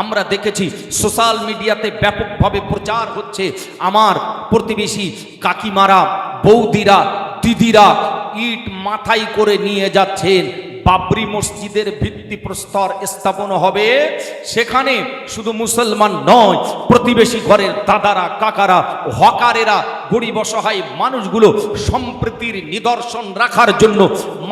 আমরা দেখেছি সোশ্যাল মিডিয়াতে ব্যাপকভাবে প্রচার হচ্ছে, আমার প্রতিবেশী কাকিমারা, বৌদিরা, দিদিরা ইট মাথায় করে নিয়ে যাচ্ছেন, বাবরি মসজিদের ভিত্তিপ্রস্তর স্থাপন হবে। সেখানে শুধু মুসলমান নয়, প্রতিবেশী ঘরের দাদারা, কাকারা, হকারেরা, গরিব অসহায় মানুষগুলো সম্প্রীতির নিদর্শন রাখার জন্য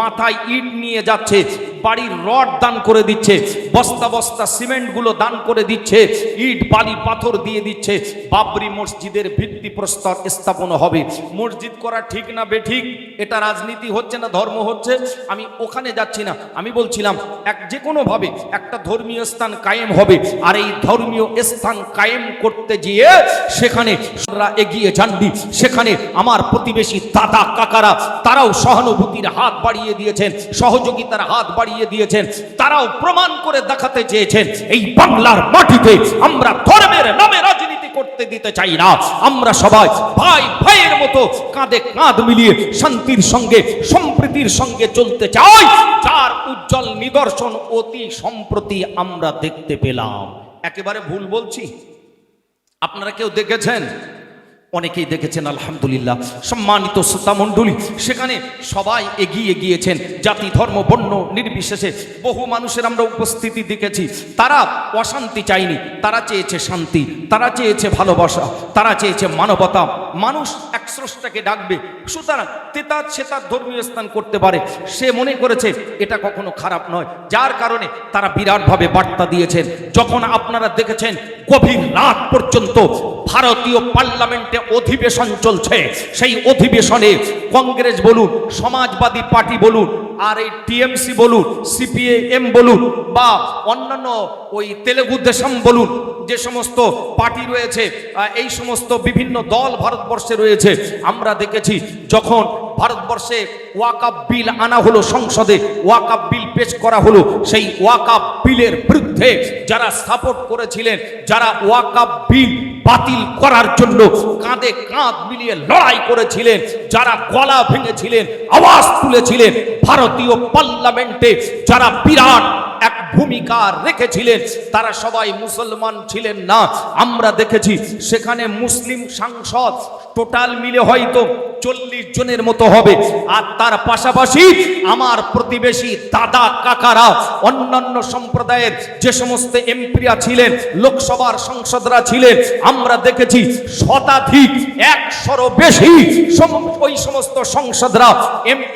মাথায় ইট নিয়ে যাচ্ছে, বাড়ির রড দান করে দিচ্ছে, বস্তা বস্তা সিমেন্টগুলো দান করে দিচ্ছে, ইট বালি পাথর দিয়ে দিচ্ছে। বাবরি মসজিদের ভিত্তিপ্রস্তর স্থাপন হবে। মসজিদ করা ঠিক না বেঠিক, এটা রাজনীতি হচ্ছে না ধর্ম হচ্ছে, আমি ওখানে যাচ্ছি না। আমি বলছিলাম যে কোনোভাবে একটা ধর্মীয় স্থান কায়েম হবে, আর এই ধর্মীয় স্থান কায়েম করতে গিয়ে সেখানে এগিয়ে যাননি। সেখানে আমার প্রতিবেশী দাদা কাকারা তারাও সহানুভূতির হাত বাড়িয়ে দিয়েছেন, সহযোগিতার হাত বাড়িয়ে দিয়েছেন। তারাও প্রমাণ করে দেখাতে চেয়েছেন এই বাংলার মাটিতে আমরা ধর্মের নামে রাজনীতি করতে দিতে চাই না। আমরা সবাই ভাই ভাইয়ের মতো কাঁধে কাঁধ মিলিয়ে শান্তির সঙ্গে সম্প্রীতির সঙ্গে চলতে চাই, যার উজ্জ্বল নিদর্শন অতি সম্প্রতি আমরা দেখতে পেলাম। একেবারে ভুল বলছি? আপনারা কেউ দেখেছেন? অনেকেই দেখেছেন, আলহামদুলিল্লাহ। সম্মানিত শ্রোতা মণ্ডলী, সেখানে সবাই এগিয়ে গিয়েছেন, জাতি ধর্ম বর্ণ নির্বিশেষে বহু মানুষের আমরা উপস্থিতি দেখেছি। তারা অশান্তি চায়নি, তারা চেয়েছে শান্তি, তারা চেয়েছে ভালোবাসা, তারা চেয়েছে মানবতা। মানুষ এক স্রষ্টাকে ডাকবে, সুতরাং তেতার সেতার ধর্মীয় স্থান করতে পারে, সে মনে করেছে এটা কখনো খারাপ নয়, যার কারণে তারা বিরাটভাবে বার্তা দিয়েছেন। যখন আপনারা দেখেছেন গভীর রাত পর্যন্ত ভারতীয় পার্লামেন্টে অধিবেশন চলছে, সেই অধিবেশনে কংগ্রেস বলুন, সমাজবাদী পার্টি বলুন, আর এই টিএমসি বলুন, সিপিএম বলুন, বা অন্যান্য ওই তেলেগু দেশম বলুন, যে সমস্ত পার্টি রয়েছে, এই সমস্ত বিভিন্ন দল ভারতবর্ষে রয়েছে, আমরা দেখেছি যখন ভারতবর্ষে ওয়াকাফ বিল আনা হলো, সংসদে ওয়াকাফ বিল পেশ করা হলো, সেই ওয়াকাফ বিলের বিরুদ্ধে যারা সাপোর্ট করেছিলেন, যারা ওয়াকাফ বিল বাতিল করার জন্য কাঁধে কাঁধ মিলিয়ে লড়াই করেছিলেন, যারা গলা ভেঙেছিলেন, আওয়াজ তুলেছিলেন, ভারতীয় পার্লামেন্টে যারা বিরাট এক ভূমিকা রেখেছিলেন, তারা সবাই মুসলমান ছিলেন না। আমরা দেখেছি সেখানে মুসলিম সাংসদ টোটাল মিলে হয়তো 40 জনের মতো হবে, আর তার পাশাপাশি আমার প্রতিবেশী দাদা কাকারা, অন্যান্য সম্প্রদায়ের যে সমস্ত এমপিরা ছিলেন, লোকসভার সংসদরা ছিলেন, আমরা দেখেছি শতাধিক 100-ও বেশি ওই সমস্ত সংসদরা,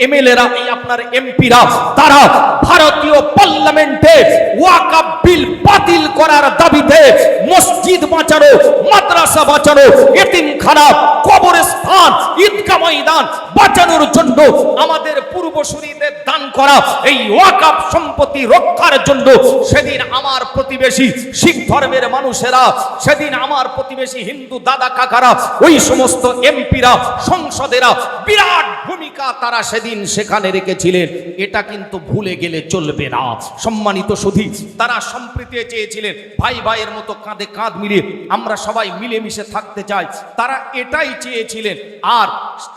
এমএলএরা, এই আপনার এমপিরা, তারা ভারতীয় পার্লামেন্টে ওয়াকাফ বিল বাতিল করার দাবিতে মসজিদ বাঁচানো, মাদ্রাসা বাঁচানো, এতিমখানা, কবরস্থান, ঈদগাহ ময়দান বাঁচানোর জন্য আমাদের পূর্বসূরীদের দান করা এই ওয়াকাফ সম্পত্তি রক্ষার জন্য সেদিন আমার প্রতিবেশী শিখ ধর্মের মানুষেরা, সেদিন আমার প্রতিবেশী হিন্দু দাদা কাকারা, ওই সমস্ত এমপিরা, সংসদেরা বিরাট ভূমিকা তারা সেদিন সেখানে রেখেছিলেন। এটা কিন্তু ভুলে গেলে চলবে না। সম্মানিত সুধী, তারা সম্প্রীতি চেয়েছিলেন, ভাই ভাইয়ের মতো কাঁধে কাঁধ মিলিয়ে আমরা সবাই মিলেমিশে থাকতে চাই, তারা এটাই চেয়েছিলেন। আর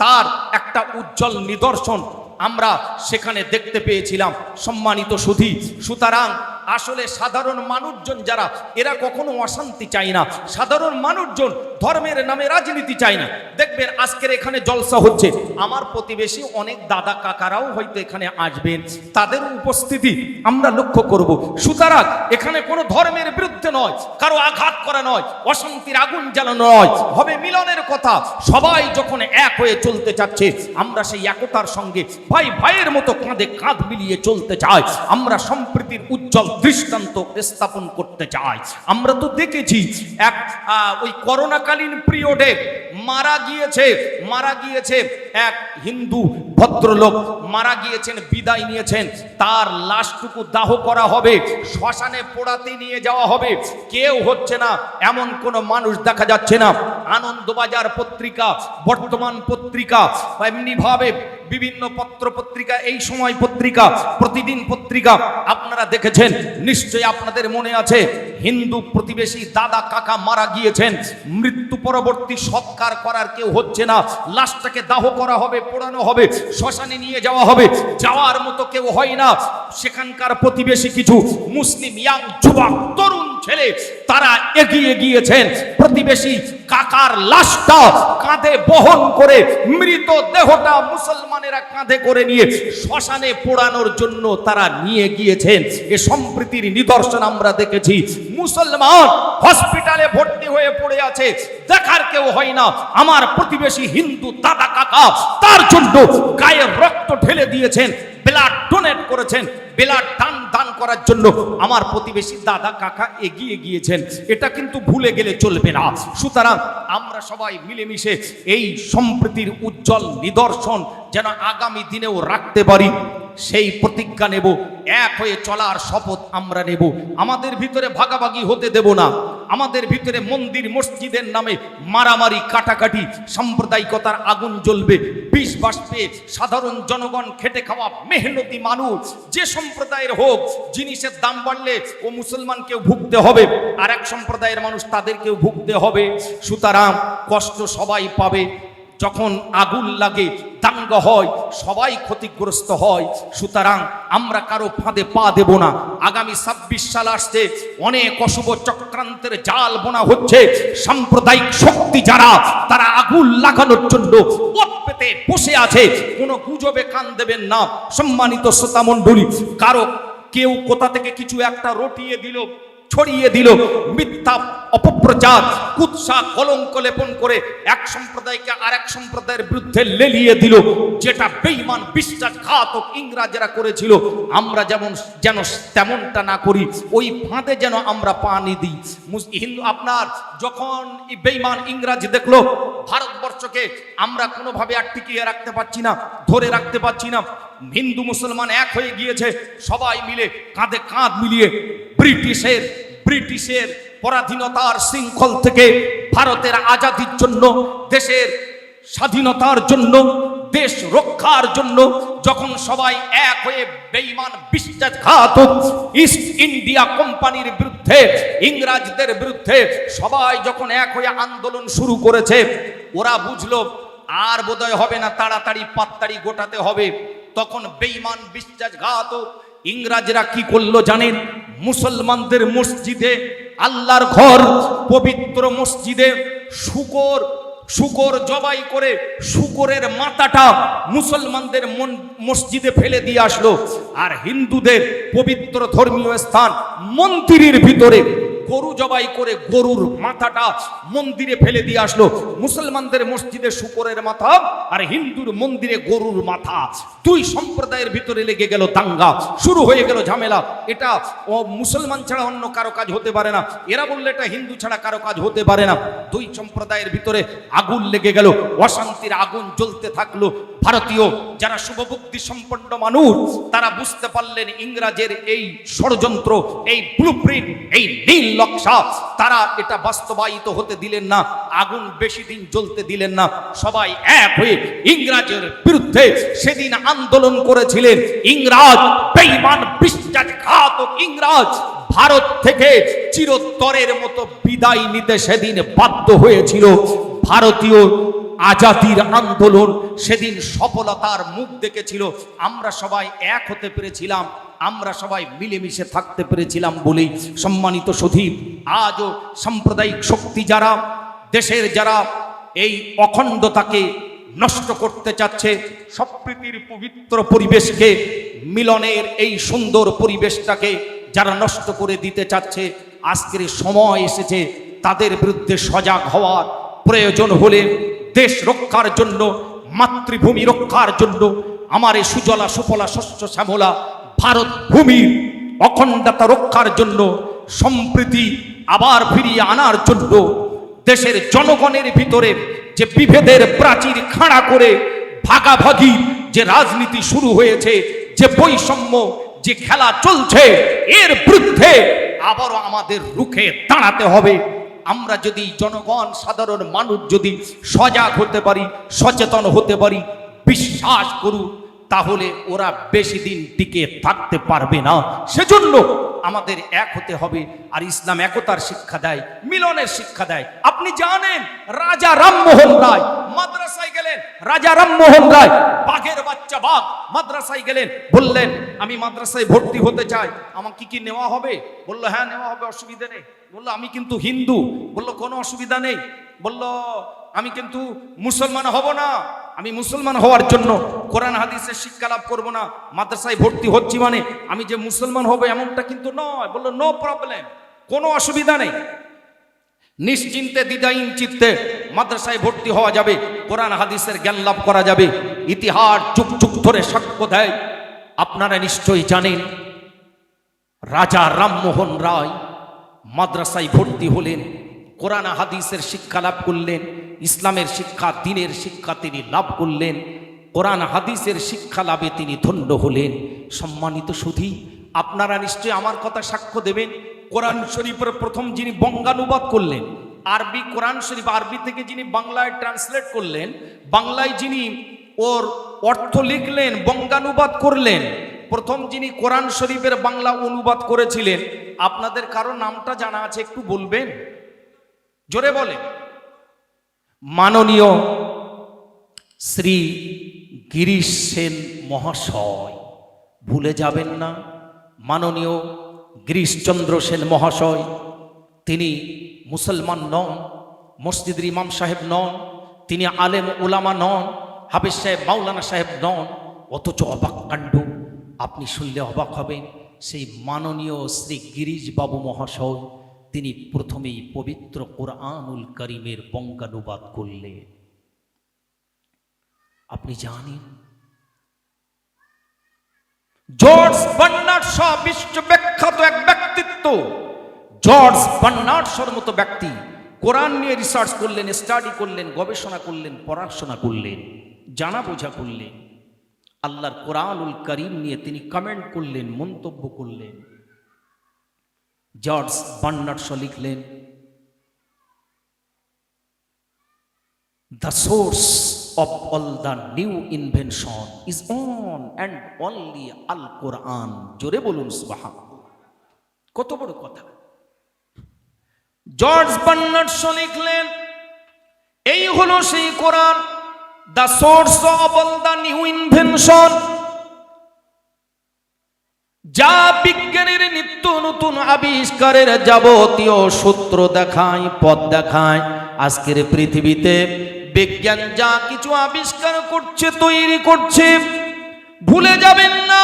তার একটা উজ্জ্বল নিদর্শন আমরা সেখানে দেখতে পেয়েছিলাম। সম্মানিত সুধী, সুতরাং আসলে সাধারণ মানুষজন যারা, এরা কখনো অশান্তি চায় না, সাধারণ মানুষজন ধর্মের নামে রাজনীতি চায় না। দেখবেন আজকের এখানে জলসা হচ্ছে, আমার প্রতিবেশী অনেক দাদা কাকারাও হয়তো এখানে আসবেন, তাদের উপস্থিতি আমরা লক্ষ্য করব। সুতরাং এখানে কোনো ধর্মের বিরুদ্ধে নয়, কারো আঘাত করা নয়, অশান্তির আগুন জ্বালানো নয়, হবে মিলনের কথা। সবাই যখন এক হয়ে চলতে চাচ্ছে, আমরা সেই একতার সঙ্গে ভাই ভাইয়ের মতো কাঁধে কাঁধ মিলিয়ে চলতে চাই, আমরা সম্প্রীতির উজ্জ্বল দৃষ্টান্ত স্থাপন করতে চাই। আমরা তো দেখেছি ওই করোনাকালীন পিরিয়ডে মারা গিয়েছে এক হিন্দু ভদ্রলোক, মারা গিয়েছেন, বিদায় নিয়েছেন, তার লাশটুকু দাহ করা হবে, শ্মশানে পোড়াতে নিয়ে যাওয়া হবে, কেউ হচ্ছে না, এমন কোন মানুষ দেখা যাচ্ছে না। আনন্দবাজার পত্রিকা, বর্তমান পত্রিকা, এমনি ভাবে বিভিন্ন পত্র পত্রিকা, এই সময় পত্রিকা, প্রতিদিন পত্রিকা আপনারা দেখেছেন, নিশ্চয়ই আপনাদের মনে আছে, হিন্দু প্রতিবেশী দাদা কাকা মারা গিয়েছেন, মৃত্যু পরবর্তী সৎকার করার কেউ হচ্ছে না, লাশটাকে দাহ করা হবে, পোড়ানো হবে, শ্মশানে নিয়ে যাওয়া হবে, যাওয়ার মতো কেউ হয় না। সেখানকার প্রতিবেশী কিছু মুসলিম ইয়াং যুবক তরুণ ছেলে তারা এগিয়ে গিয়েছেন। প্রতিবেশী কাকার লাশটা কাঁধে বহন করে, মৃত দেহটা মুসলমানেরা কাঁধে করে নিয়ে শ্মশানে পোড়ানোর জন্য তারা নিয়ে গিয়েছেন। এ সম্প্রীতির নিদর্শন আমরা দেখেছি। মুসলমান হসপিটালে ভর্তি হয়ে পড়ে আছে, দেখার কেউ হয় না। আমার প্রতিবেশী হিন্দু দাদা কাকা তার জন্য গায়ের রক্ত ঢেলে দিয়েছেন, ব্লাড ডোনেট করেছেন। ব্লাড দান করার জন্য আমার প্রতিবেশী দাদা কাকা এগিয়ে গিয়েছেন। এটা কিন্তু ভুলে গেলে চলবে না। সুতরাং আমরা সবাই মিলেমিশে এই সম্প্রীতির উজ্জ্বল নিদর্শন যেন আগামী দিনেও রাখতে পারি, সেই প্রতিজ্ঞা নেব। এক হয়ে চলার শপথ আমরা নেব। আমাদের ভিতরে ভাগাভাগি হতে দেব না। আমাদের ভিতরে মন্দির মসজিদের নামে মারামারি, কাটাকাটি, সাম্প্রদায়িকতার আগুন জ্বলবে। বিষ বাষ্পে সাধারণ জনগণ, খেটে খাওয়া মেহনতি মানুষ, যে সম্প্রদায়ের হোক, জিনিসের দাম বাড়লে ও মুসলমানকেও ভুগতে হবে, আর এক সম্প্রদায়ের মানুষ তাদেরকেও ভুগতে হবে। সুতরাং কষ্ট সবাই পাবে। যখন আগুন লাগে, দাঙ্গা হয়, সবাই ক্ষতিগ্রস্ত হয়। সুতরাং আমরা কারো ফাঁদে পা দেব না। আগামী 26 সাল আসছে, অনেক অশুভ চক্রান্তের জাল বোনা হচ্ছে। সাম্প্রদায়িক শক্তি যারা, তারা আগুন লাগানোর জন্য ওত পেতে বসে আছে। কোনো গুজবে কান দেবেন না। সম্মানিত শ্রোতা মণ্ডলী, কারো কেউ কোথা থেকে কিছু একটা রটিয়ে দিল, ছড়িয়ে দিল, মিথ্যা অপপ্রচার, কুৎসা, কলঙ্ক লেপন করে এক সম্প্রদায়কে আর এক সম্প্রদায়ের বিরুদ্ধে লেলিয়ে দিল, যেটা বেঈমান বিশ্বাসঘাতক ইংরেজরা করেছিল। আমরা যেন তেমনটা না করি, ওই ফাঁদে যেন আমরা পা নি দিই। হিন্দু আপনার যখন বেঈমান ইংরেজ দেখলো ভারতবর্ষকে আমরা কোনোভাবে আর টিকিয়ে রাখতে পারছি না, ধরে রাখতে পারছি না, হিন্দু মুসলমান এক হয়ে গিয়েছে, সবাই মিলে কাঁধে কাঁধ মিলিয়ে ব্রিটিশের পরাধীনতার শৃঙ্খল থেকে ভারতের আজাদির জন্য, দেশের স্বাধীনতার জন্য, দেশ রক্ষার জন্য যখন সবাই এক হয়ে বেঈমান বিশ্বাসঘাতক ইস্ট ইন্ডিয়া কোম্পানির বিরুদ্ধে, ইংরেজদের বিরুদ্ধে সবাই যখন এক হয়ে আন্দোলন শুরু করেছে, ওরা বুঝলো আর বোধহয় হবে না, তাড়াতাড়ি পাত্তাড়ি গোটাতে হবে। তখন বেঈমান বিশ্বাসঘাতক ইংরেজরা কি করলো জানেন? মুসলমানদের মসজিদে, আল্লাহর ঘর পবিত্র মসজিদে শুকর জবাই করে শুকরের মাথাটা মুসলমানদের মসজিদে ফেলে দিয়ে আসলো। আর হিন্দুদের পবিত্র ধর্মীয় স্থান মন্দিরের ভিতরে গরু জবাই করে গরুর মাথাটা মন্দিরে ফেলে দিয়ে আসলো। মুসলমানদের মসজিদে শুকরের মাথা আর হিন্দুর মন্দিরে গরুর মাথা। দুই সম্প্রদায়ের ভিতরে লেগে গেল দাঙ্গা, শুরু হয়ে গেল ঝামেলা। এটা মুসলমান ছাড়া অন্য কারো কাজ হতে পারে না, এরা বললে এটা হিন্দু ছাড়া কারো কাজ হতে পারে না। দুই সম্প্রদায়ের ভিতরে আগুন লেগে গেল, অশান্তির আগুন জ্বলতে থাকলো। ভারতীয় যারা শুভবুদ্ধি সম্পন্ন মানুষ, তারা বুঝতে পারলেন ইংরেজের এই ষড়যন্ত্র, এই ব্লুপ্রিন্ট, এই নীল নকশা, তারা এটা বাস্তবায়িত হতে দিলেন না, আগুন বেশি দিন জ্বলতে দিলেন না। সবাই এক হয়ে ইংরেজের বিরুদ্ধে সেদিন আন্দোলন করেছিলেন। ইংরেজ বেঈমান বিশ্বাসঘাতক ইংরেজ ভারত থেকে চিরতরের মতো বিদায় নিতে সেদিন বাধ্য হয়েছিল। ভারতীয় আজাদির আন্দোলন সেদিন সফলতার মুখ দেখেছিল। আমরা সবাই এক হতে পেরেছিলাম, আমরা সবাই মিলেমিশে থাকতে পেরেছিলাম বলেই সম্মানিত সধী, আজও সাম্প্রদায়িক শক্তি যারা, দেশের যারা এই অখণ্ডতাকে নষ্ট করতে চাচ্ছে, সম্প্রীতির পবিত্র পরিবেশকে, মিলনের এই সুন্দর পরিবেশটাকে যারা নষ্ট করে দিতে চাচ্ছে, আজকের সময় এসেছে তাদের বিরুদ্ধে সজাগ হওয়ার। প্রয়োজন হলে দেশ রক্ষার জন্য, মাতৃভূমি রক্ষার জন্য, আমার এই সুজলা সুফলা শস্য শ্যামলা ভারত ভূমির অখণ্ডতা রক্ষার জন্য, সম্প্রীতি আবার ফিরিয়ে আনার জন্য, দেশের জনগণের ভিতরে যে বিভেদের প্রাচীর খাড়া করে ভাগাভাগি যে রাজনীতি শুরু হয়েছে, যে বৈষম্য, যে খেলা চলছে, এর বিরুদ্ধে আবারও আমাদের রুখে দাঁড়াতে হবে। আমরা যদি জনগণ, সাধারণ মানুষ যদি সজাগ হতে পারি, সচেতন হতে পারি, বিশ্বাস করুন, তাহলে ওরা বেশি দিন টিকে থাকতে পারবে না। সেজন্য আমাদের এক হতে হবে। আর ইসলাম একতার শিক্ষা দেয়, মিলনের শিক্ষা দেয়। আপনি জানেন রাজা রামমোহন রায় মাদ্রাসায় গেলেন। রাজা রামমোহন রায়, বাঘের বাচ্চা বাঘ, মাদ্রাসায় গেলেন, বললেন আমি মাদ্রাসায় ভর্তি হতে চাই, আমাকে কি নেওয়া হবে? বললো হ্যাঁ নেওয়া হবে, অসুবিধা নেই। বললো আমি কিন্তু হিন্দু। বললো কোনো অসুবিধা নেই। বললো আমি কিন্তু মুসলমান হব না, আমি মুসলমান হওয়ার জন্য কোরআন হাদিসের শিক্ষা লাভ করবো না, মাদ্রাসায় ভর্তি হচ্ছি মানে আমি যে মুসলমান হব এমনটা কিন্তু নয়। বললো নো প্রবলেম, কোনো অসুবিধা নেই, নিশ্চিন্তে দ্বিধাহীন চিত্তে মাদ্রাসায় ভর্তি হওয়া যাবে, কোরআন হাদিসের জ্ঞান লাভ করা যাবে। ইতিহাস যুগ যুগ ধরে সাক্ষ্য দেয়। আপনারা নিশ্চয়ই জানেন রাজা রামমোহন রায় মাদ্রাসায় ভর্তি হলেন, কোরআন হাদিসের শিক্ষা লাভ করলেন, ইসলামের শিক্ষা, দ্বীনের শিক্ষা তিনি লাভ করলেন, কোরআন হাদিসের শিক্ষা লাভে তিনি ধন্য হলেন। সম্মানিত সুধী, আপনারা নিশ্চয়ই আমার কথা সাক্ষ্য দেবেন, কোরআন শরীফের প্রথম যিনি বঙ্গানুবাদ করলেন, আরবি কোরআন শরীফ আরবি থেকে যিনি বাংলায় ট্রান্সলেট করলেন, বাংলায় যিনি ওর অর্থ লিখলেন, বঙ্গানুবাদ করলেন, প্রথম যিনি কোরআন শরীফের বাংলা অনুবাদ করেছিলেন, আপনাদের কারো নামটা জানা আছে? একটু বলবেন, জোরে বলেন। মাননীয় শ্রী গিরিশ সেন মহাশয়, ভুলে যাবেন না। মাননীয় গিরিশচন্দ্র সেন মহাশয়, তিনি মুসলমান নন, মসজিদের ইমাম সাহেব নন, তিনি আলেম ওলামা নন, হাফেজ সাহেব মাওলানা সাহেব নন, অথচ অবাক কাণ্ড, আপনি শুনলে অবাক হবেন, সেই মাননীয় শ্রী গিরিশ বাবু মহাশয় তিনি প্রথমেই পবিত্র কোরআনুল কারীমের বঙ্গানুবাদ করলেন। আপনি জানেন জর্জ বার্নার্ড শ বিশ্ববিখ্যাত এক ব্যক্তিত্ব, জর্জ বার্নার্ড শর মতো ব্যক্তি কোরআন নিয়ে রিসার্চ করলেন, স্টাডি করলেন, গবেষণা করলেন, পড়াশোনা করলেন, জানা বোঝা করলেন, আল্লাহর কোরআনুল কারীম নিয়ে তিনি কমেন্ট করলেন, মন্তব্য করলেন। জর্জ বার্নার্ড শ লিখলেন, the source of all the new invention is on and only al Quran. জোরে বলুন সুবহানাল্লাহ। কত বড় কথা। জর্জ বার্নার্ড শ লিখলেন, এই হলো সেই কোরআন, the source of all the new invention, যা বিজ্ঞানের নিত্য নতুন আবিষ্কারের যাবতীয় সূত্র দেখায়, পথ দেখায়। আজকের পৃথিবীতে বিজ্ঞান যা কিছু আবিষ্কার করছে, তৈরি করছে, ভুলে যাবেন না,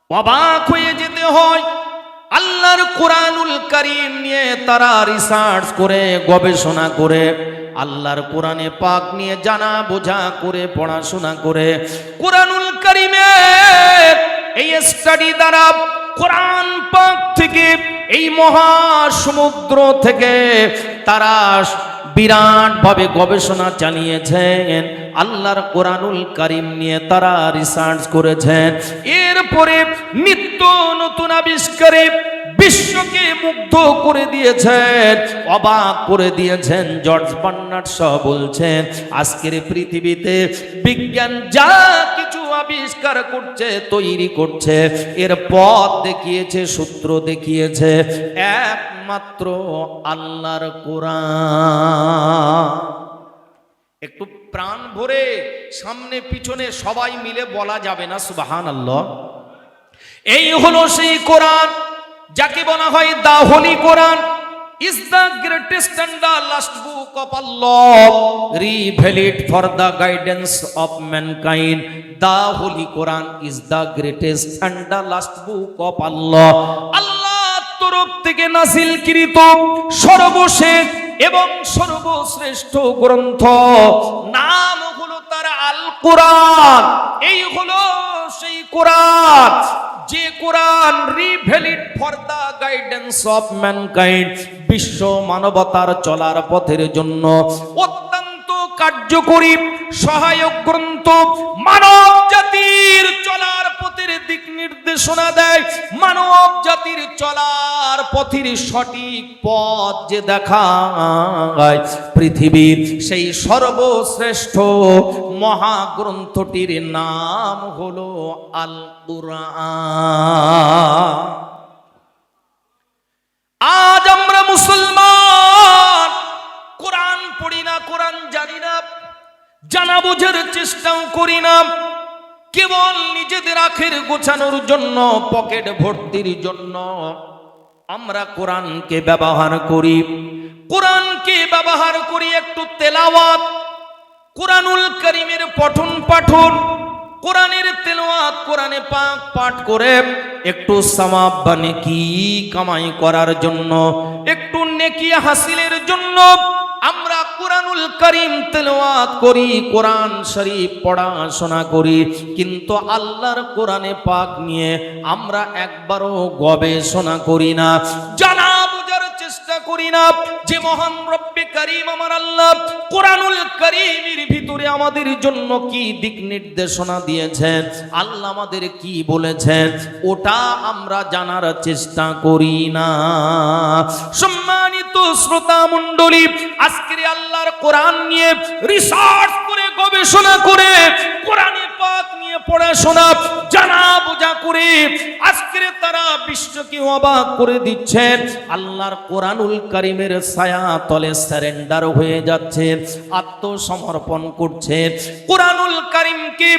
অবাক হয়ে যেতে হয়। আল্লাহর কোরআনুল কারীম নিয়ে তারা রিসার্চ করে, গবেষণা করে, আল্লাহর কোরআনে পাক নিয়ে জানা বোঝা করে, পড়াশোনা করে, কোরআনুল কারীমের এই স্টাডি দ্বারা কোরআন পাক থেকে, এই মহাসমুদ্র থেকে তারা বিরাট ভাবে গবেষণা চালিয়েছেন, আল্লাহর কোরআনুল কারীম নিয়ে তারা রিসার্চ করেছেন। এরপরে নিত্য নতুন আবিষ্কারে বিশ্বকে মুগ্ধ করে দিয়েছেন, অবাক করে দিয়েছেন। জর্জ বার্নার্ড শ বলছেন, আজকের পৃথিবীতে বিজ্ঞান যা কিছু আবিষ্কার করছে, তৈরি করছে, এর পথ দেখিয়েছে, সূত্র দেখিয়েছে একমাত্র আল্লাহর কোরআন। একটু প্রাণ ভরে সামনে পিছনে সবাই মিলে বলা যাবে না সুবহানাল্লাহ? এই হলো সেই কোরআন যাকে বলা হয় দা হোলি কোরআন, is the greatest and the last book of Allah, revealed for the guidance of mankind. The Holy Quran is the greatest and the last book of Allah. আল্লাহর তরফ থেকে নাযিলকৃত সর্বশেষ এবং সর্বশ্রেষ্ঠ গ্রন্থ, নাম হলো তার আল কোরআন। এই হলো সেই কোরআন, যে কোরআন revealed for the guidance of mankind, বিশ্ব মানবতার চলার পথের জন্য অত্যন্ত কার্যকরী সহায়ক গ্রন্থ, মানব জাতির চলার পথের দিক নির্দেশনা দেয়, মানব জাতির চলার পথের সঠিক পথ যে দেখায়। পৃথিবীর সেই সর্বশ্রেষ্ঠ মহাগ্রন্থটির নাম হলো আল কুরআন। আজ আমরা মুসলমান কোরআন পড়ি না, বোঝার চেষ্টাও করি না, কেবল নিজেদের আখের গোছানোর জন্য, পকেট ভর্তির জন্য আমরা কোরআনকে ব্যবহার করি। কোরআনকে ব্যবহার করি একটু তেলাওয়াত, কোরআনুল কারীমের পঠন পাঠন, কোরআনের তেলাওয়াত, কোরআনে পাক পাঠ করে একটু সওয়াব বা নেকি কামাই করার জন্য, একটু নেকি হাসিলের জন্য আমরা কোরআনুল কারীম তেলাওয়াত করি, কোরআন শরীফ পড়াশোনা করি। কিন্তু আল্লাহর কোরআনে পাক নিয়ে আমরা একবারও গবেষণা করি না, জানা বোঝার চেষ্টা করি না যে মহান রব্বে কারীম আমার আল্লাহ কোরআনুল কারীমের ভিতরে আমাদের জন্য কি দিক নির্দেশনা দিয়েছেন, আল্লাহ আমাদের কি বলেছেন, ওটা আমরা জানার চেষ্টা করি না। সম্মানিত শ্রোতা মণ্ডলী, আজকের আল্লাহর কোরআন নিয়ে রিসার্চ করে, গবেষণা করে, কোরআনে পাক নিয়ে পড়াশোনা জানা বোঝা করে আজকের তারা বিশ্বকে অবাক করে দিচ্ছেন। আল্লাহর কোরআনুল কারীমের ছায়া তলে সারেন্ডার হয়ে যাচ্ছেন, আত্মসমর্পণ করছেন, কোরআনুল কারীমকে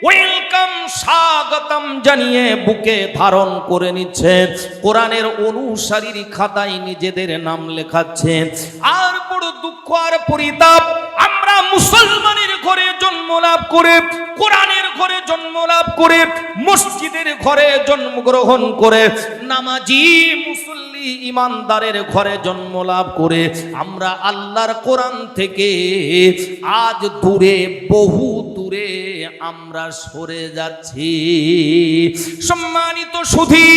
ওয়েলকাম স্বাগতম জানিয়ে বুকে ধারণ করে নিচ্ছেন, কোরআনের অনুসারীর খাতায় নিজেদের নাম লেখাচ্ছেন। আর বড় দুঃখ আর পরিতাপ, আমরা মুসলমানের ঘরে জন্ম লাভ করে, কোরআনের ঘরে জন্ম লাভ করে, মসজিদের ঘরে জন্মগ্রহণ করে, নামাজি মুসল্লি ইমানদারের ঘরে জন্ম লাভ করে আমরা আল্লাহর কোরআন থেকে আজ দূরে, বহু দূরে আমরা সরে যাচ্ছি। সম্মানিত সুধী,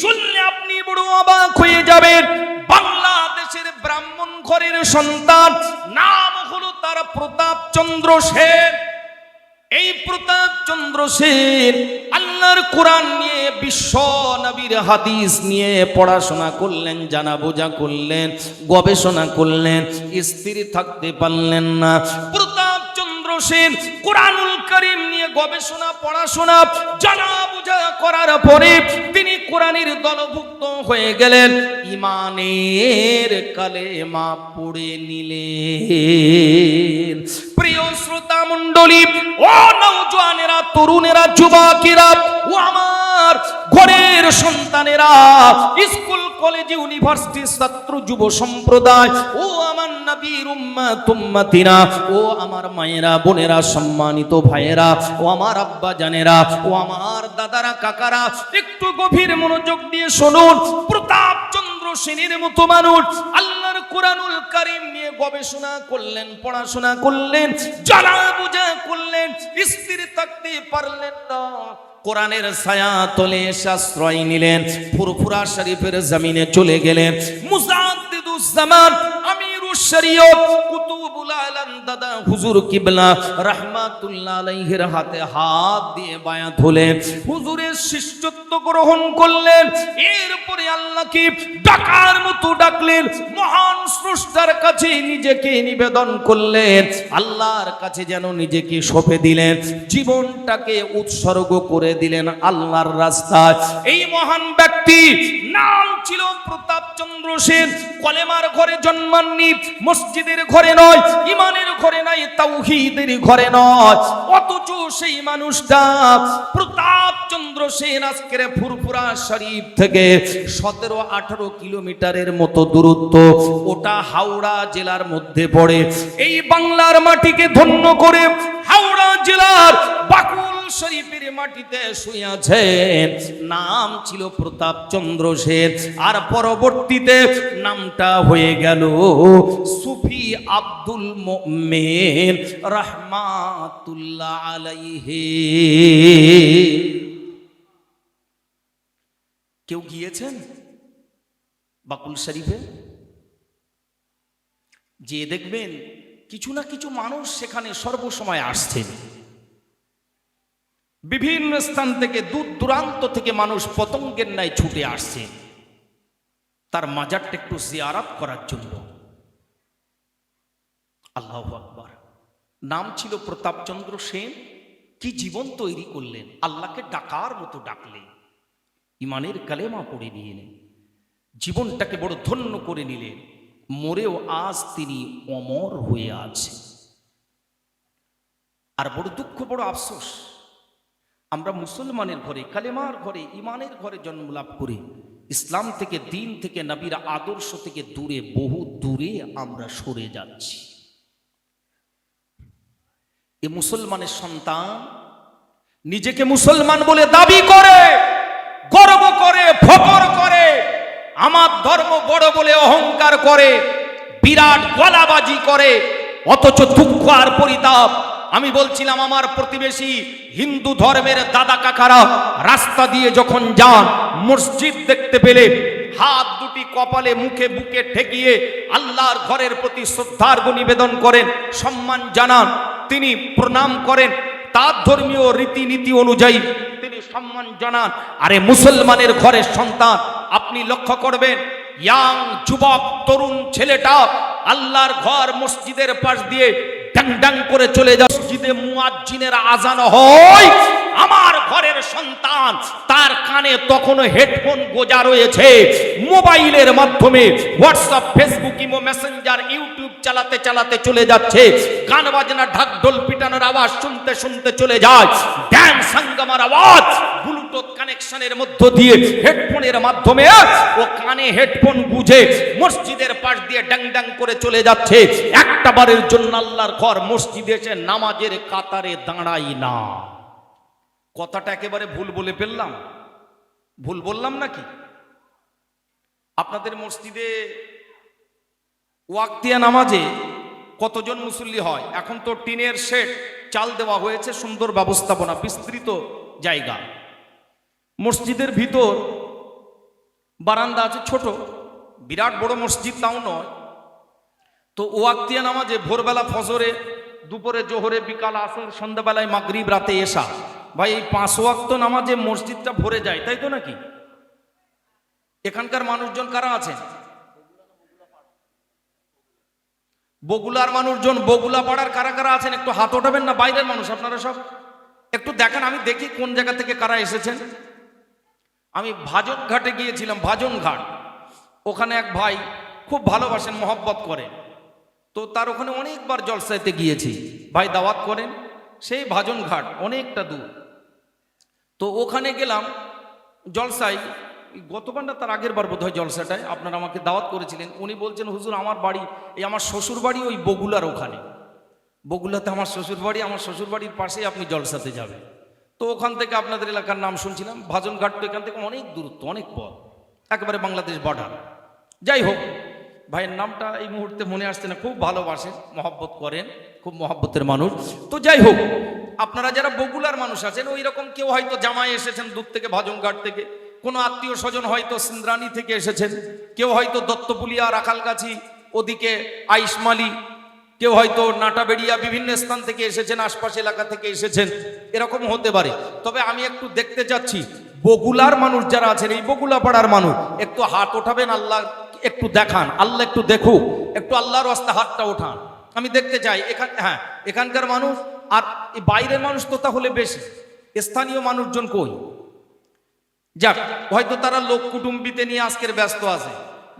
শুনলে আপনি বড় অবাক হয়ে যাবেন। বাংলাদেশের ব্রাহ্মণ ঘরের সন্তান, নাম হলো তার প্রতাপ চন্দ্র সেন। এই প্রতাপ চন্দ্র সেন আল্লাহর কোরআন নিয়ে, বিশ্ব নবীর হাদিস নিয়ে পড়াশোনা করলেন, জানা বোঝা করলেন, গবেষণা করলেন, স্থির থাকতে পারলেন না। প্রতাপ চন্দ্র সেন কোরআনুল কারীম নিয়ে গবেষণা, পড়াশোনা, জানা বোঝা করার পরে তিনি কোরআনের দলভুক্ত হয়ে গেলেন, ইমানের কালেমা পড়ে নিলেন। প্রিয় শ্রোতা মণ্ডলী, ও নওজোয়ানেরা, তরুণেরা, যুবকেরা, ও আমার ঘরের সন্তানেরা, স্কুল কলেজ ইউনিভার্সিটি ছাত্র যুব সম্প্রদায়, ও আমার নবীর উম্মত উম্মতিরা, ও আমার মায়েরা, বোনেরা, সম্মানিত ভাইয়েরা, ও আমার আব্বা জানেরা, ও আমার দাদারা, কাকারা, একটু গভীর মনোযোগ দিয়ে শুনুন। প্রতাপ চন্দ্র সেনের মতো মানুষ আল্লাহর কোরআনুল কারীম নিয়ে গবেষণা করলেন, পড়াশোনা করলেন, জানা বোঝা করলেন, স্থির থাকতে পারলেন না। কোরআনের ছায়া তলে আশ্রয় নিলেন, ফুরফুরা শরীফের জমিনে চলে গেলেন। মুজাদ্দিদুজ্জামান, আমিরুশ শরীয়ত, কুতুবুল আলম দাদা হুজুর কিবলা রাহমাতুল্লাহ আলাইহির হাতে হাত দিয়ে বায়াত হলেন, হুজুরের শিষ্যত্ব গ্রহণ করলেন। এরপরে আল্লাহকে ডাকার মতো ডাকলেন, মহান স্রষ্টার কাছে নিজেকে নিবেদন করলেন, আল্লাহর কাছে যেন নিজেকে সঁপে দিলেন, জীবনটাকে উৎসর্গ করে দিলেন আল্লাহর রাস্তায়। এই মহান ব্যক্তি নাম ছিল প্রতাপ চন্দ্র সেন। কলেমার ঘরে জন্মাননি, মসজিদের ঘরে নয়, ইমানের ঘরে নাই, তাওহীদের ঘরে নয়, অথচ সেই মানুষটা প্রতাপ চন্দ্র সেন আজকের ফুরফুরা শরীফ থেকে 17-18 কিলোমিটারের মতো দূরত্ব, ওটা হাওড়া জেলার মধ্যে পড়ে। এই বাংলার মাটিকে ধন্য করে হাওড়া জেলার বাকুল শরীফের মাটিতে শুয়ে আছেন। নাম ছিল প্রতাপ চন্দ্র সেন, আর পরবর্তীতে নামটা হয়ে গেল সুফি আব্দুল মুমিন রাহমাতুল্লাহ আলাইহি। কেউ গিয়েছেন বাকুল শরীফে? যে দেখবেন কিছু না কিছু মানুষ সেখানে সর্বসময় আসছেন। বিভিন্ন স্থান থেকে, দূর দূরান্ত থেকে মানুষ পতঙ্গের ন্যায় ছুটে আসছে তার মাজারটা একটু জিয়ারত করার জন্য। আল্লাহু আকবার। নাম ছিল প্রতাপ চন্দ্র সেন। কি জীবন তৈরি করলেন! আল্লাহকে ডাকার মতো ডাকলেন, ইমানের কালেমা পড়ে নিলেন, জীবনটাকে বড় ধন্য করে নিলেন। মরেও আজ তিনি অমর হয়ে আছেন। আর বড় দুঃখ, বড় আফসোস, আমরা মুসলমানের ঘরে, কালেমার ঘরে, ইমানের ঘরে জন্ম লাভ করি, ইসলাম থেকে, দিন থেকে, নবীর আদর্শ থেকে দূরে, বহু দূরে আমরা সরে যাচ্ছি। এ মুসলমানের সন্তান নিজেকে মুসলমান বলে দাবি করে, গর্ব করে, ফখর করে, আমার ধর্ম বড় বলে অহংকার করে, বিরাট গলাবাজি করে, অথচ দুঃখ আর পরিতাপ। আমি বলছিলাম আমার প্রতিবেশী হিন্দু ধর্মের দাদা কাকারা রাস্তা দিয়ে যখন যান, মসজিদ দেখতে পেলে হাত দুটি কপালে, মুখে বুকে ঠেকিয়ে আল্লাহর ঘরের প্রতি শ্রদ্ধার্ঘ্য নিবেদন করেন, সম্মান জানান, তিনি প্রণাম করেন, তার ধর্মীয় রীতিনীতি অনুযায়ী তিনি সম্মান জানান। আরে মুসলমানের ঘরের সন্তান, আপনি লক্ষ্য করবেন ইয়াং যুবক তরুণ ছেলেটা আল্লাহর ঘর মসজিদের পাশ দিয়ে ডাং ডাং করে চলে যায়, মসজিদে মুয়াজ্জিনের আজান হয়, আমার ঘরের সন্তান তার কানে তখনও হেডফোন গোজা রয়েছে, মোবাইলের মাধ্যমে WhatsApp, Facebook, imo, Messenger, YouTube চালাতে চালাতে চলে যাচ্ছে, গান বাজনা, ঢাক ঢোল পিটানোর আওয়াজ শুনতে শুনতে চলে যায়, ড্যান্স সাঙ্গামার আওয়াজ ব্লুটুথ কানেকশনের মধ্য দিয়ে হেডফোনের মাধ্যমে ও কানে হেডফোন গুঁজে মসজিদের পাশ দিয়ে ডাং ডাং করে চলে যাচ্ছে। একটা বারের জন্য আল্লাহর ঘর মসজিদে এসে নামাজের কাতারে দাঁড়াই না। কথাটা একেবারে ভুল বলে ফেললাম? ভুল বললাম নাকি? আপনাদের মসজিদে ওয়াক্তিয়া নামাজে কতজন মুসল্লি হয়? এখন তো টিনের শেড, চাল দেওয়া হয়েছে, সুন্দর ব্যবস্থাপনা, বিস্তৃত জায়গা। মসজিদের ভিতর বারান্দা আছে, ছোট, বিরাট বড় মসজিদ তাও নয়। তো ওয়াক্তিয়া নামাজে ভোরবেলা ফজরে, দুপুরে জোহরে, বিকাল আসর, সন্ধ্যাবেলায় মাগরিব, রাতে এশা, ভাই এই 5 ওয়াক্ত নামাজে মসজিদটা ভরে যায়, তাই তো নাকি? এখানকার মানুষজন কারা আছেন? বগুলার মানুষজন, বগুলা পাড়ার কারা কারা আছেন একটু হাত ওঠাবেন না? বাইরের মানুষ আপনারা সব একটু দেখান, আমি দেখি কোন জায়গা থেকে কারা এসেছেন। আমি ভাজন ঘাটে গিয়েছিলাম, ভাজন ঘাট, ওখানে এক ভাই খুব ভালোবাসেন, মহব্বত করেন, তো তার ওখানে অনেকবার জলসাইতে গিয়েছি, ভাই দাওয়াত করেন, সেই ভাজন ঘাট অনেকটা দূর। তো ওখানে গেলাম জলসাই, গতবার না তার আগের বার বোধ হয় জলসাটায় আপনারা আমাকে দাওয়াত করেছিলেন। উনি বলছেন হুজুর আমার বাড়ি, এই আমার শ্বশুর বাড়ি ওই বগুলার ওখানে, বগুলাতে আমার শ্বশুর বাড়ি, আমার শ্বশুর বাড়ির পাশেই আপনি জলসাতে যাবেন। তো ওখান থেকে আপনাদের এলাকার নাম শুনছিলাম, ভাজনঘাট তো এখান থেকে অনেক দূরত্ব, অনেক পথ, একেবারে বাংলাদেশ বর্ডার। যাই হোক, ভাইয়ের নামটা এই মুহূর্তে মনে আসছে না, খুব ভালোবাসেন, মহব্বত করেন, খুব মহব্বতের মানুষ। তো যাই হোক, আপনারা যারা বগুলার মানুষ আছেন, ওই রকম কেউ হয়তো জামাই এসেছেন দূর থেকে, ভাজনঘাট থেকে, কোনো আত্মীয় স্বজন হয়তো সিন্দ্রানি থেকে এসেছেন, কেউ হয়তো দত্তপুলিয়া, রাখালগাছি, ওদিকে আইসমালি, কেউ হয়তো নাটাবেড়িয়া, বিভিন্ন স্থান থেকে এসেছেন, আশপাশ এলাকা থেকে এসেছেন, এরকম হতে পারে। তবে আমি একটু দেখতে চাচ্ছি বগুলার মানুষ যারা আছেন, এই বগুলা পাড়ার মানুষ একটু হাত ওঠাবেন, আল্লাহ একটু দেখান, আল্লাহ একটু দেখুক, একটু আল্লাহর রাস্তা হাতটা ওঠান, আমি দেখতে চাই। হ্যাঁ, এখানকার মানুষ আর বাইরের মানুষ তো তাহলে বেশি, স্থানীয় মানুষজন কই? যাক, হয়তো তারা লোক কুটুম্বিতে নিয়ে আজকের ব্যস্ত আছে,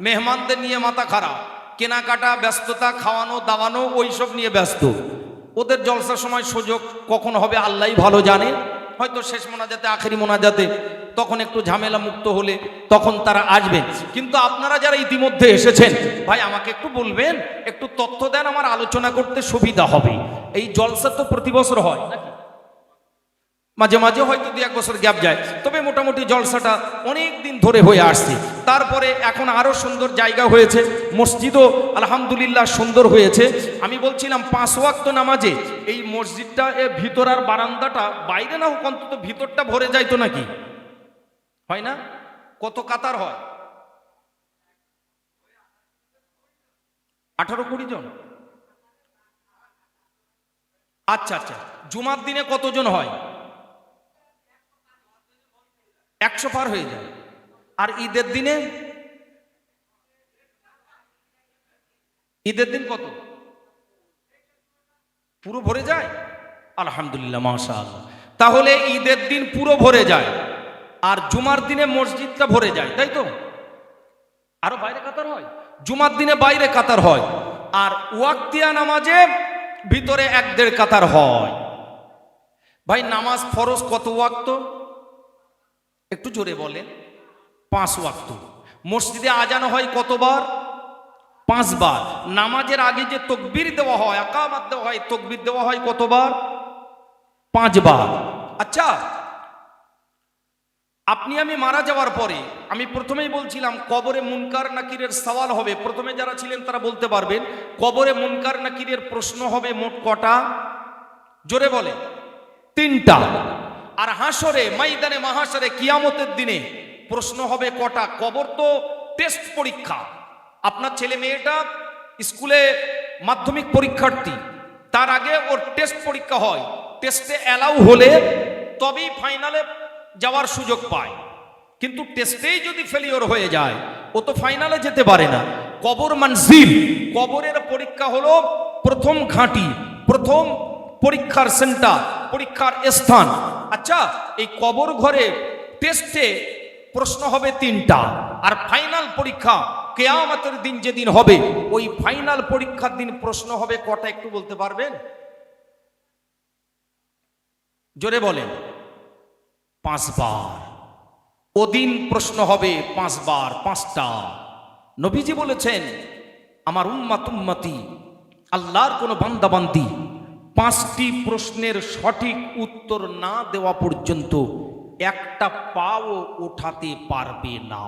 মেহমানদের নিয়ে মাথা খারাপ, কেনাকাটা, ব্যস্ততা, খাওয়ানো দাওয়ানো, ওইসব নিয়ে ব্যস্ত। ওদের জলসার সময় সুযোগ কখন হবে আল্লাহই ভালো জানে, হয়তো শেষ মোনাজাতে, আখেরি মোনাজাতে, তখন একটু ঝামেলা মুক্ত হলে তখন তারা আসবেন। কিন্তু আপনারা যারা ইতিমধ্যে এসেছেন, ভাই আমাকে একটু বলবেন, একটু তথ্য দেন, আমার আলোচনা করতে সুবিধা হবে। এই জলসা তো প্রতি বছর হয় নাকি? মাঝে মাঝে হয়তো 2-1 বছর গ্যাপ যায়, তবে মোটামুটি জলসাটা অনেক দিন ধরে হয়ে আসছে। তারপরে এখন আরো সুন্দর জায়গা হয়েছে, মসজিদও আলহামদুলিল্লাহ সুন্দর হয়েছে। আমি বলছিলাম 5 ওয়াক্ত নামাজে এই মসজিদটা, এর ভিতর আর বারান্দাটা, বাইরে না হোক অন্তত ভিতরটা ভরে যাইতো নাকি? হয় না? কত কাতার হয়? 18-20 জন। আচ্ছা আচ্ছা, জুমার দিনে কতজন হয়? 100 পার হয়ে যায়। আর ঈদের দিনে? ঈদের দিন কত? পুরো ভরে যায়? আলহামদুলিল্লাহ, মাশাআল্লাহ। তাহলে ঈদের দিন পুরো ভরে যায়, আর জুমার দিনে মসজিদটা ভরে যায়, তাই তো? আরো বাইরে কাতার হয়, জুমার দিনে বাইরে কাতার হয়, আর ওয়াক্তিয়া নামাজে ভিতরে 1-1.5 কাতার হয়। ভাই নামাজ ফরজ কত ওয়াক্ত? একটু জোরে বলেন। 5 ওয়াক্ত। মসজিদে আজান হয় কতবার? 5 বার। নামাজের আগে যে তকবীর দেওয়া হয়, আকামাত দেওয়া হয়, তকবীর দেওয়া হয় কতবার? 5 বার। আচ্ছা, আপনি আমি মারা যাওয়ার পরে, আমি প্রথমেই বলছিলাম কবরে মুনকার নাকিরের সওয়াল হবে। প্রথমে যারা ছিলেন তারা বলতে পারবেন, কবরে মুনকার নাকিরের প্রশ্ন হবে মোট কটা? জোরে বলে। 3টা। আর হাসরে, ময়দানে মাহাশরে, কিয়ামতের দিনে প্রশ্ন হবে কটা? কবর তো টেস্ট পরীক্ষা। আপনার ছেলে মেয়েটা স্কুলে মাধ্যমিক পরীক্ষার্থী, তার আগে ওর টেস্ট পরীক্ষা হয়। টেস্টে অ্যালাউ হলে তবেই ফাইনালে যাওয়ার সুযোগ পায়। কিন্তু টেস্টেই যদি ফেলিওর হয়ে যায়, ও তো ফাইনালে যেতে পারে না। কবর মানজিল, কবরের পরীক্ষা হলো প্রথম ঘাঁটি, প্রথম পরীক্ষার সেন্টার, পরীক্ষার স্থান। আচ্ছা, এই কবর ঘরে টেস্টে প্রশ্ন হবে 3টা, আর ফাইনাল পরীক্ষা কিয়ামতের দিন যেদিন হবে, ওই ফাইনাল পরীক্ষার দিন প্রশ্ন হবে কটা? একটু বলতে পারবেন? জোরে বলেন। 5 বার। ওদিন প্রশ্ন হবে 5 বার, 5টা। নবীজি বলেছেন, আমার উম্মতি, আল্লাহর কোন বান্দাবান্দি 5টি প্রশ্নের সঠিক উত্তর না দেওয়া পর্যন্ত একটা পাও ওঠাতে পারবে না।